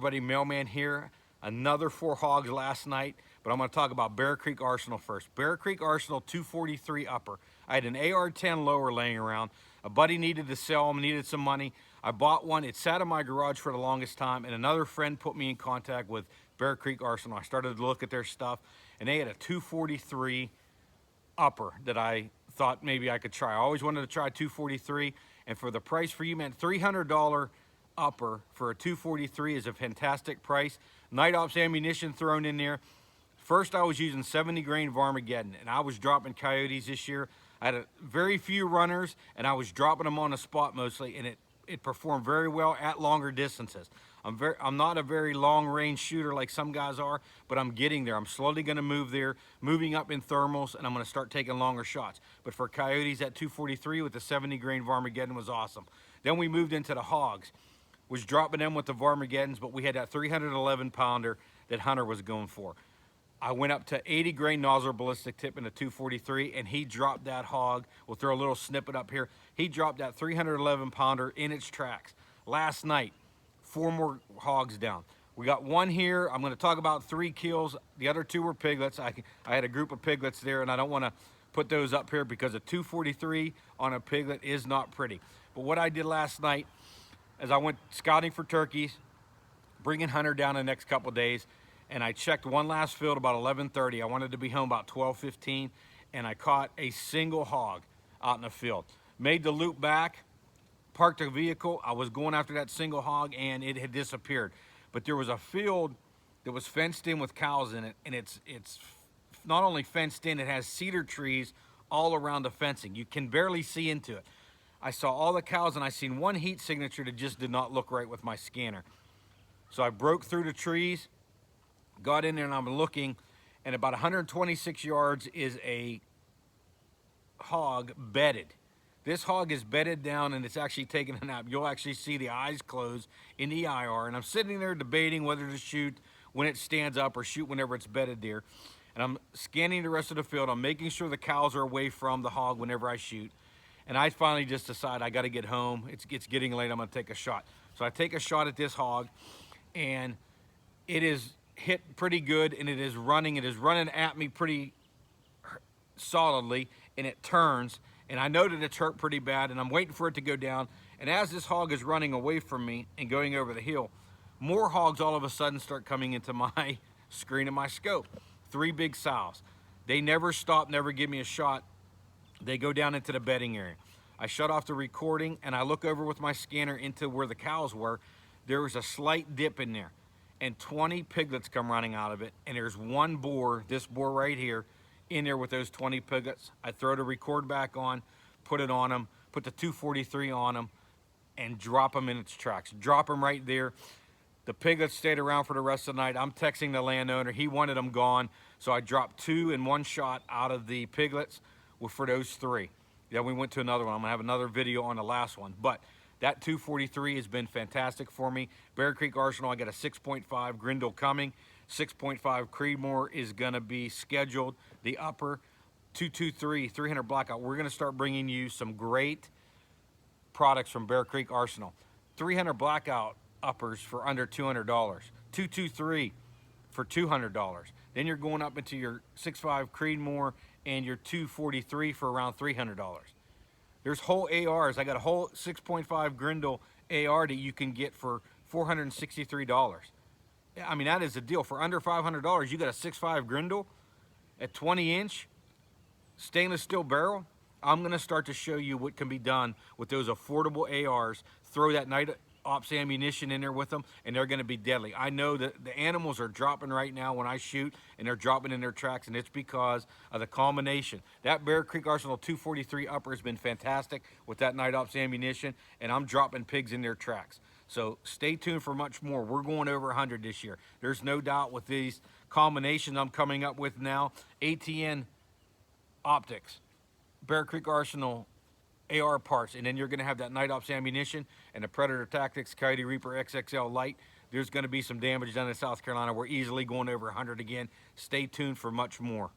everybody, Mailman here. Another 4 hogs last night, but I'm going to talk about Bear Creek Arsenal first. Bear Creek Arsenal 243 upper. I had an AR-10 lower laying around. A buddy needed to sell them, needed some money. I bought one. It sat in my garage for the longest time, and another friend put me in contact with Bear Creek Arsenal. I started to look at their stuff, and they had a 243 upper that I thought maybe I could try. I always wanted to try 243, and for the price for you, man, $300 upper for a 243 is a fantastic price. Night Ops ammunition thrown in there. First, I was using 70 grain Varmageddon, and I was dropping coyotes this year. I had very few runners, and I was dropping them on the spot mostly, and it performed very well at longer distances. I'm not a very long range shooter like some guys are, but I'm getting there. I'm slowly going to move there, moving up in thermals, and I'm going to start taking longer shots. But for coyotes, at 243 with the 70 grain Varmageddon was awesome. Then we moved into the hogs. Was dropping them with the Varmageddons, but we had that 311 pounder that Hunter was going for. I went up to 80 grain nozzle ballistic tip in the 243, and he dropped that hog. We'll throw a little snippet up here. He dropped that 311 pounder in its tracks. Last night, 4 more hogs down. We got one here. I'm going to talk about 3 kills. The other 2 were piglets. I had a group of piglets there, and I don't want to put those up here because a 243 on a piglet is not pretty. But what I did last night, as I went scouting for turkeys, bringing Hunter down the next couple days, and I checked one last field about 11:30. I wanted to be home about 12:15, and I caught a single hog out in the field. Made the loop back, parked the vehicle. I was going after that single hog, and it had disappeared. But there was a field that was fenced in with cows in it, and it's not only fenced in, it has cedar trees all around the fencing. You can barely see into it. I saw all the cows, and I seen one heat signature that just did not look right with my scanner. So I broke through the trees, got in there, and I'm looking, and about 126 yards is a hog bedded. This hog is bedded down, and it's actually taking a nap. You'll actually see the eyes close in the IR, and I'm sitting there debating whether to shoot when it stands up or shoot whenever it's bedded there. And I'm scanning the rest of the field. I'm making sure the cows are away from the hog whenever I shoot. And I finally just decide I got to get home. It's getting late. I'm going to take a shot. So I take a shot at this hog, and it is hit pretty good, and it is running. It is running at me pretty solidly, and it turns. And I know that it's hurt pretty bad, and I'm waiting for it to go down. And as this hog is running away from me and going over the hill, more hogs all of a sudden start coming into my screen of my scope. 3 big sows. They never stop, never give me a shot. They go down into the bedding area. I shut off the recording, and I look over with my scanner into where the cows were. There was a slight dip in there, and 20 piglets come running out of it, and there's one boar, this boar right here, in there with those 20 piglets. I throw the record back on, put it on them, put the 243 on them, and drop them in its tracks. Drop them right there. The piglets stayed around for the rest of the night. I'm texting the landowner. He wanted them gone, so I dropped 2 in one shot out of the piglets for those 3. Then we went to another one. I'm gonna have another video on the last one, but that 243 has been fantastic for me. Bear Creek Arsenal, I got a 6.5 Grindle coming. 6.5 Creedmoor is gonna be scheduled. The upper 223, 300 blackout. We're gonna start bringing you some great products from Bear Creek Arsenal. 300 blackout uppers for under $200. 223 for $200. Then you're going up into your 6.5 Creedmoor and your 243 for around $300. There's whole ARs. I got a whole 6.5 Grindle AR that you can get for $463. I mean, that is a deal. For under $500, you got a 6.5 Grindle at 20-inch stainless steel barrel. I'm going to start to show you what can be done with those affordable ARs. Throw that Night Ops ammunition in there with them, and they're going to be deadly. I know that the animals are dropping right now when I shoot, and they're dropping in their tracks, and it's because of the combination. That Bear Creek Arsenal 243 upper has been fantastic with that Night Ops ammunition, and I'm dropping pigs in their tracks. So stay tuned for much more. We're going over 100 this year. There's no doubt with these combinations I'm coming up with now. ATN optics, Bear Creek Arsenal AR parts, and then you're going to have that Night Ops ammunition and the Predator Tactics Coyote Reaper XXL Light. There's going to be some damage done in South Carolina. We're easily going over 100 again. Stay tuned for much more.